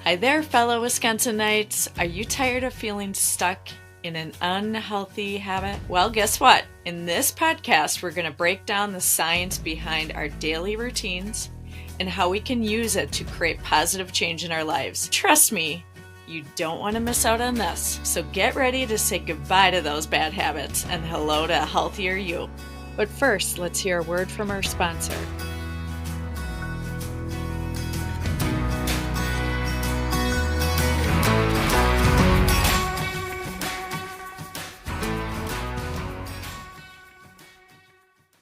Hi there, fellow Wisconsinites. Are you tired of feeling stuck in an unhealthy habit? Well, guess what? In this podcast, we're going to break down the science behind our daily routines and how we can use it to create positive change in our lives. Trust me, you don't want to miss out on this. So get ready to say goodbye to those bad habits and hello to a healthier you. But first, let's hear a word from our sponsor.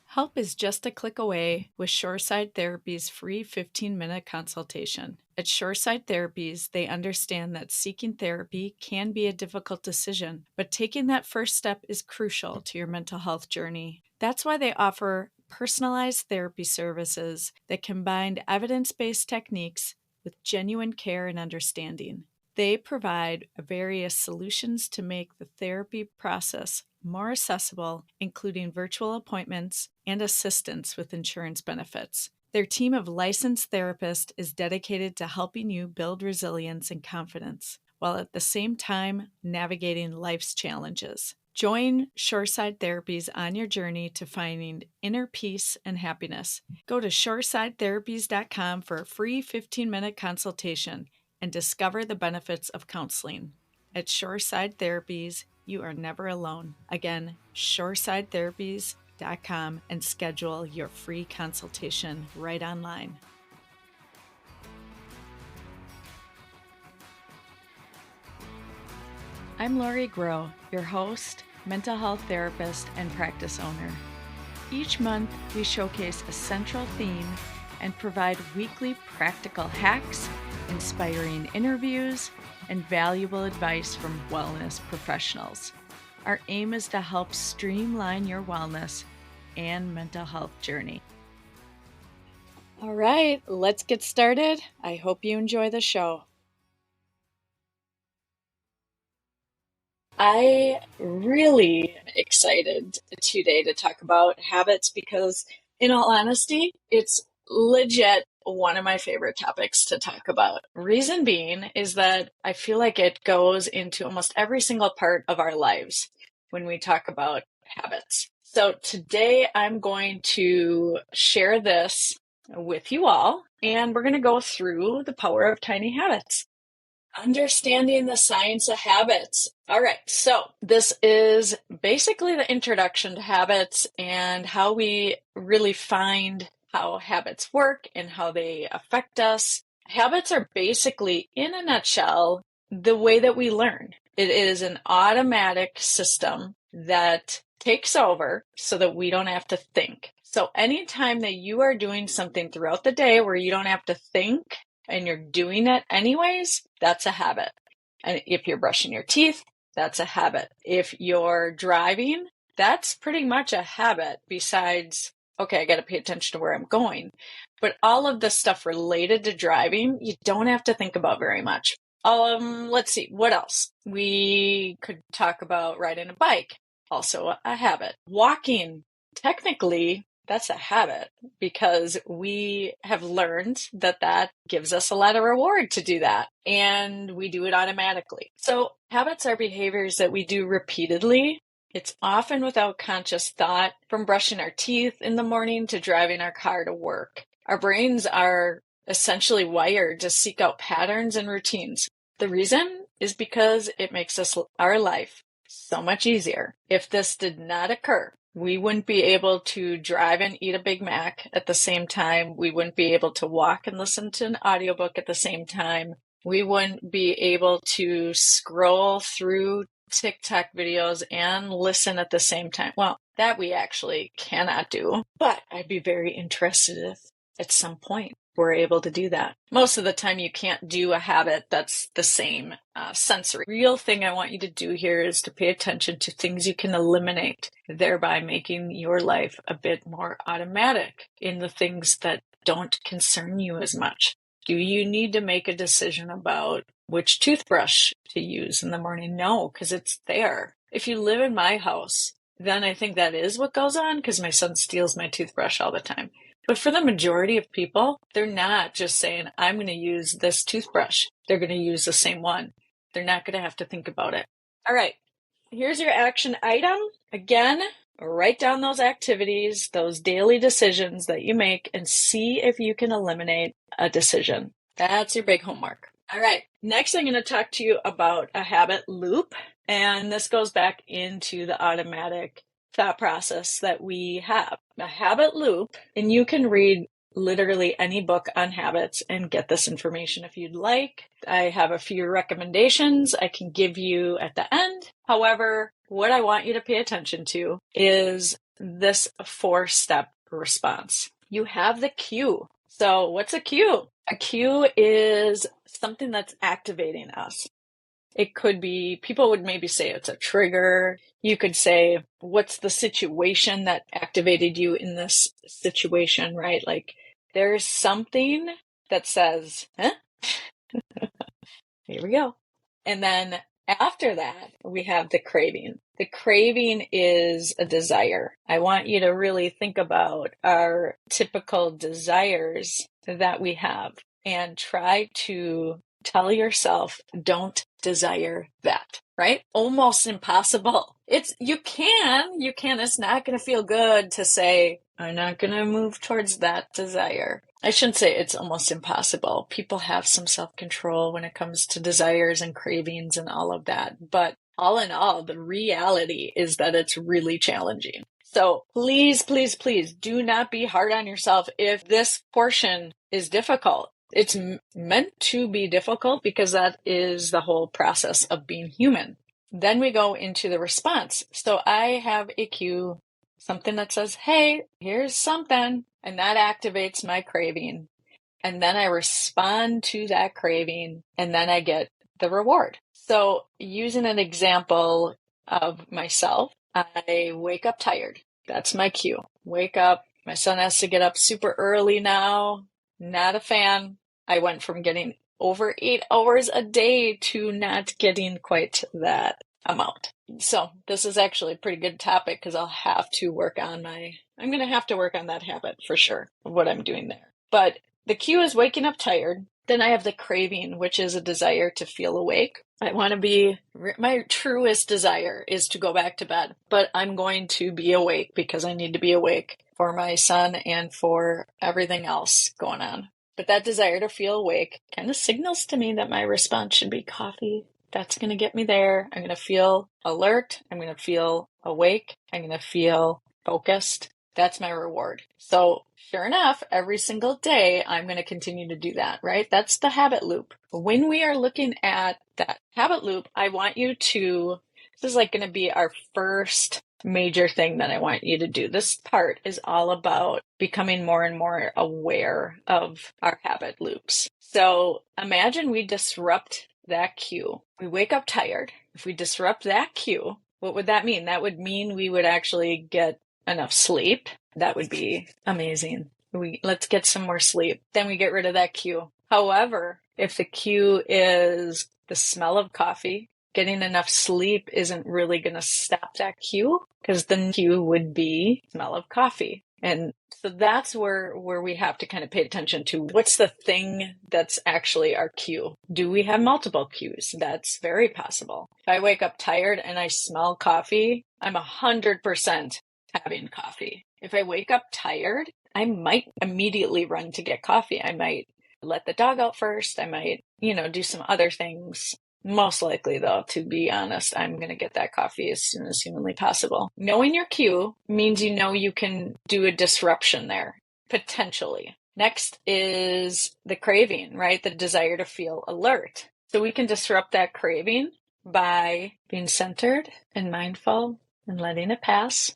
Help is just a click away with Shoreside Therapy's free 15-minute consultation. At Shoreside Therapies, they understand that seeking therapy can be a difficult decision, but taking that first step is crucial to your mental health journey. That's why they offer personalized therapy services that combine evidence-based techniques with genuine care and understanding. They provide various solutions to make the therapy process more accessible, including virtual appointments and assistance with insurance benefits. Their team of licensed therapists is dedicated to helping you build resilience and confidence, while at the same time navigating life's challenges. Join Shoreside Therapies on your journey to finding inner peace and happiness. Go to shoresidetherapies.com for a free 15-minute consultation and discover the benefits of counseling. At Shoreside Therapies, you are never alone. Again, shoresidetherapies.com and schedule your free consultation right online. I'm Lori Groh, your host, mental health therapist, and practice owner. Each month, we showcase a central theme and provide weekly practical hacks, inspiring interviews, and valuable advice from wellness professionals. Our aim is to help streamline your wellness and mental health journey. All right, let's get started. I hope you enjoy the show. I really am excited today to talk about habits because, in all honesty, it's legit one of my favorite topics to talk about. Reason being is that I feel like it goes into almost every single part of our lives when we talk about habits. So today I'm going to share this with you all, and we're going to go through the power of tiny habits. Understanding the science of habits. All right, so this is basically the introduction to habits and how we really find how habits work and how they affect us. Habits are basically, in a nutshell, the way that we learn. It is an automatic system that takes over so that we don't have to think. So anytime that you are doing something throughout the day where you don't have to think and you're doing it anyways, that's a habit. And if you're brushing your teeth, that's a habit. If you're driving, that's pretty much a habit besides, okay, I got to pay attention to where I'm going. But all of the stuff related to driving, you don't have to think about very much. Let's see, what else? We could talk about riding a bike, also a habit. Walking, technically, that's a habit because we have learned that that gives us a lot of reward to do that, and we do it automatically. So habits are behaviors that we do repeatedly. It's often without conscious thought, from brushing our teeth in the morning to driving our car to work. Our brains are essentially wired to seek out patterns and routines. The reason is because it makes our life so much easier. If this did not occur, we wouldn't be able to drive and eat a Big Mac at the same time. We wouldn't be able to walk and listen to an audiobook at the same time. We wouldn't be able to scroll through TikTok videos and listen at the same time. Well, that we actually cannot do, but I'd be very interested if at some point we're able to do that. Most of the time you can't do a habit that's the same sensory. Real thing I want you to do here is to pay attention to things you can eliminate, thereby making your life a bit more automatic in the things that don't concern you as much. Do you need to make a decision about which toothbrush to use in the morning? No, because it's there. If you live in my house, then I think that is what goes on because my son steals my toothbrush all the time. But for the majority of people, they're not just saying, I'm going to use this toothbrush. they're going to use the same one. They're not going to have to think about it. All right. Here's your action item. Again, write down those activities, those daily decisions that you make, and see if you can eliminate a decision. That's your big homework. All right. Next, I'm going to talk to you about a habit loop. And this goes back into the automatic thought process that we have. A habit loop, and you can read literally any book on habits and get this information if you'd like. I have a few recommendations I can give you at the end. However, what I want you to pay attention to is this 4-step response. You have the cue. So what's a cue? A cue is something that's activating us. It could be, people would maybe say it's a trigger. You could say, what's the situation that activated you in this situation, right? Like there's something that says, huh? Here we go. And then after that, we have the craving. The craving is a desire. I want you to really think about our typical desires that we have and try to tell yourself, don't desire that, right? Almost impossible. You can, it's not going to feel good to say, I'm not going to move towards that desire. I shouldn't say it's almost impossible. People have some self-control when it comes to desires and cravings and all of that. But all in all, the reality is that it's really challenging. So please, please, please do not be hard on yourself if this portion is difficult. It's meant to be difficult because that is the whole process of being human. Then we go into the response. So I have a cue, something that says, hey, here's something, and that activates my craving. And then I respond to that craving, and then I get the reward. So using an example of myself, I wake up tired. That's my cue. Wake up. My son has to get up super early now. Not a fan. I went from getting over 8 hours a day to not getting quite that amount. So this is actually a pretty good topic because I'm going to have to work on that habit for sure, what I'm doing there. But the cue is waking up tired. Then I have the craving, which is a desire to feel awake. My truest desire is to go back to bed, but I'm going to be awake because I need to be awake for my son and for everything else going on. But that desire to feel awake kind of signals to me that my response should be coffee. That's going to get me there. I'm going to feel alert. I'm going to feel awake. I'm going to feel focused. That's my reward. So sure enough, every single day, I'm going to continue to do that, right? That's the habit loop. When we are looking at that habit loop, this is like going to be our first major thing that I want you to do. This part is all about becoming more and more aware of our habit loops. So imagine we disrupt that cue. We wake up tired. If we disrupt that cue, what would that mean? That would mean we would actually get enough sleep. That would be amazing. Let's get some more sleep. Then we get rid of that cue. However, if the cue is the smell of coffee, getting enough sleep isn't really going to stop that cue because the cue would be smell of coffee. And so that's where we have to kind of pay attention to what's the thing that's actually our cue. Do we have multiple cues? That's very possible. If I wake up tired and I smell coffee, I'm 100% having coffee. If I wake up tired, I might immediately run to get coffee. I might let the dog out first. I might, do some other things. Most likely, though, to be honest, I'm going to get that coffee as soon as humanly possible. Knowing your cue means you can do a disruption there, potentially. Next is the craving, right? The desire to feel alert. So we can disrupt that craving by being centered and mindful and letting it pass.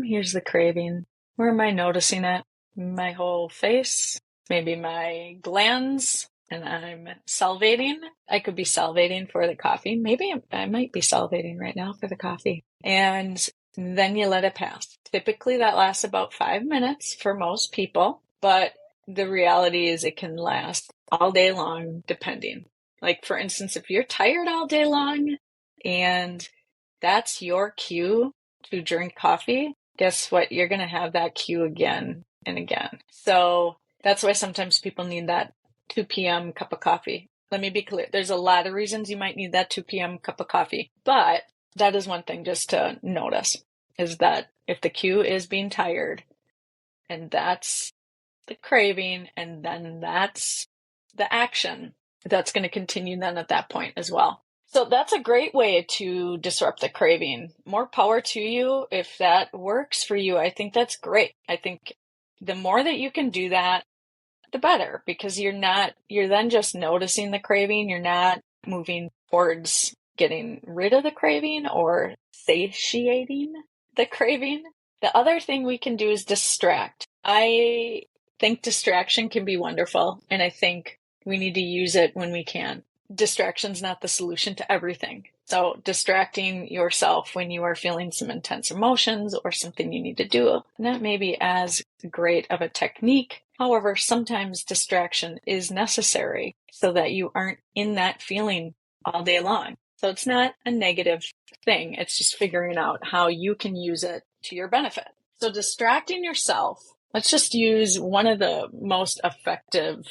Here's the craving. Where am I noticing it? My whole face, maybe my glands. And I'm salivating. I could be salivating for the coffee. Maybe I might be salivating right now for the coffee. And then you let it pass. Typically that lasts about 5 minutes for most people, but the reality is it can last all day long depending. Like for instance, if you're tired all day long and that's your cue to drink coffee, guess what? You're going to have that cue again and again. So that's why sometimes people need that 2 p.m. cup of coffee. let me be clear. There's a lot of reasons you might need that 2 p.m. cup of coffee, but that is one thing just to notice, is that if the cue is being tired, and that's the craving, and then that's the action, that's going to continue then at that point as well. So that's a great way to disrupt the craving. More power to you if that works for you. I think that's great. I think the more that you can do that, the better, because you're then just noticing the craving. You're not moving towards getting rid of the craving or satiating the craving. The other thing we can do is distract. I think distraction can be wonderful, and I think we need to use it when we can. Distraction's not the solution to everything. So distracting yourself when you are feeling some intense emotions or something you need to do, not maybe as great of a technique. However, sometimes distraction is necessary so that you aren't in that feeling all day long. So it's not a negative thing. It's just figuring out how you can use it to your benefit. So distracting yourself, let's just use one of the most effective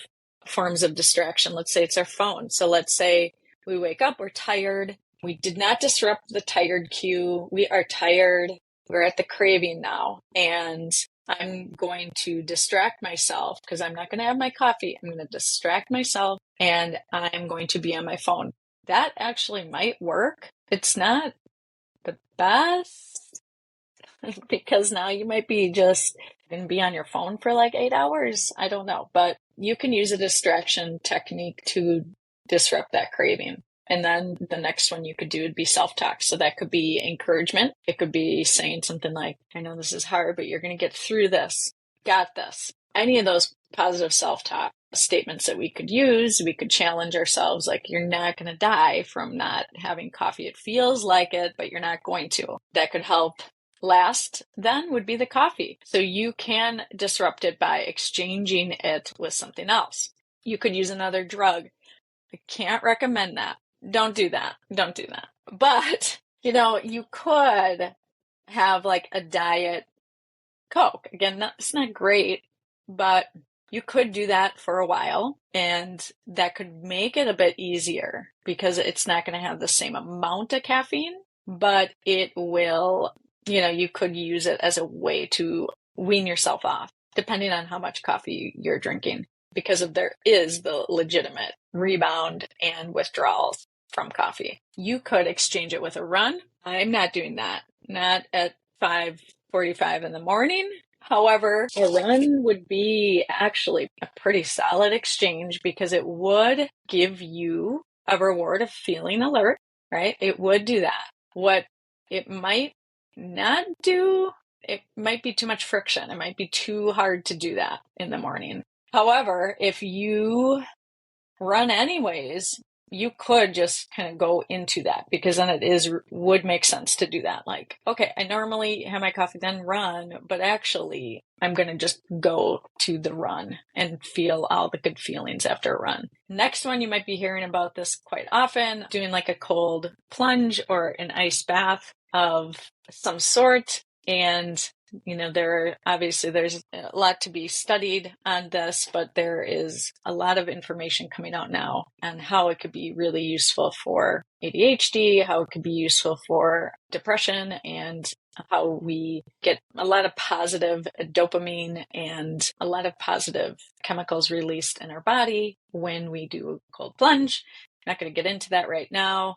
forms of distraction. Let's say it's our phone. So let's say we wake up, we're tired. We did not disrupt the tired cue. We are tired. We're at the craving now. And I'm going to distract myself because I'm not going to have my coffee. I'm going to distract myself and I'm going to be on my phone. That actually might work. It's not the best because now you might be just going to be on your phone for like 8 hours. I don't know, but you can use a distraction technique to disrupt that craving. And then the next one you could do would be self-talk. So that could be encouragement. It could be saying something like, I know this is hard, but you're going to get through this. Got this. Any of those positive self-talk statements that we could use, we could challenge ourselves, like, you're not going to die from not having coffee. It feels like it, but you're not going to. That could help. Last then would be the coffee. So you can disrupt it by exchanging it with something else. You could use another drug. I can't recommend that. Don't do that. Don't do that. But, you could have like a diet Coke. Again, it's not great, but you could do that for a while, and that could make it a bit easier because it's not going to have the same amount of caffeine, but it will, you could use it as a way to wean yourself off, depending on how much coffee you're drinking, because there is the legitimate rebound and withdrawals from coffee. You could exchange it with a run. I'm not doing that. Not at 5:45 in the morning. However, a run would be actually a pretty solid exchange because it would give you a reward of feeling alert, right? It would do that. What it might not do, it might be too much friction. It might be too hard to do that in the morning. However, if you run anyways, you could just kind of go into that, because then would make sense to do that. Like, okay, I normally have my coffee then run, but actually I'm going to just go to the run and feel all the good feelings after a run. Next one, you might be hearing about this quite often, doing like a cold plunge or an ice bath of some sort. And there's a lot to be studied on this, but there is a lot of information coming out now on how it could be really useful for ADHD, how it could be useful for depression, and how we get a lot of positive dopamine and a lot of positive chemicals released in our body when we do a cold plunge. I'm not going to get into that right now.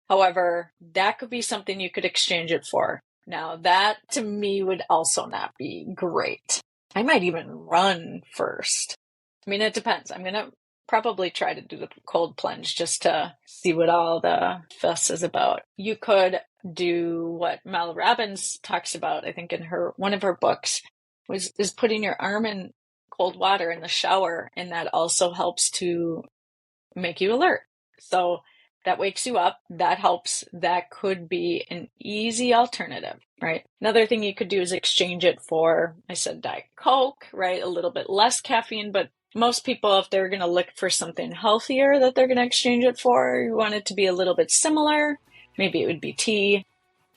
However, that could be something you could exchange it for. Now, that to me would also not be great. I might even run first. I mean, it depends. I'm going to probably try to do the cold plunge just to see what all the fuss is about. You could do what Mel Robbins talks about, I think in one of her books, is putting your arm in cold water in the shower, and that also helps to make you alert. So that wakes you up. That helps. That could be an easy alternative, right? Another thing you could do is exchange it for, I said Diet Coke, right? A little bit less caffeine, but most people, if they're going to look for something healthier that they're going to exchange it for, you want it to be a little bit similar. Maybe it would be tea.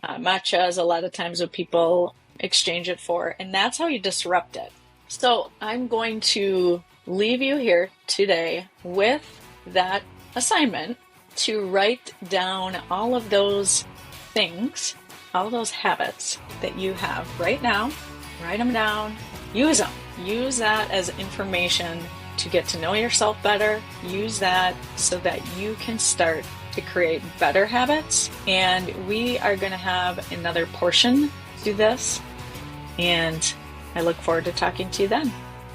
Matcha is a lot of times what people exchange it for, and that's how you disrupt it. So I'm going to leave you here today with that assignment to write down all of those things, all those habits that you have right now. Write them down, use them. Use that as information to get to know yourself better. Use that so that you can start to create better habits. And we are going to have another portion to this. And I look forward to talking to you then.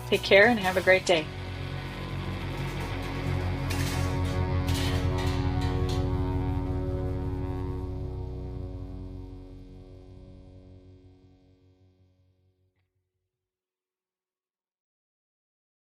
Take care and have a great day.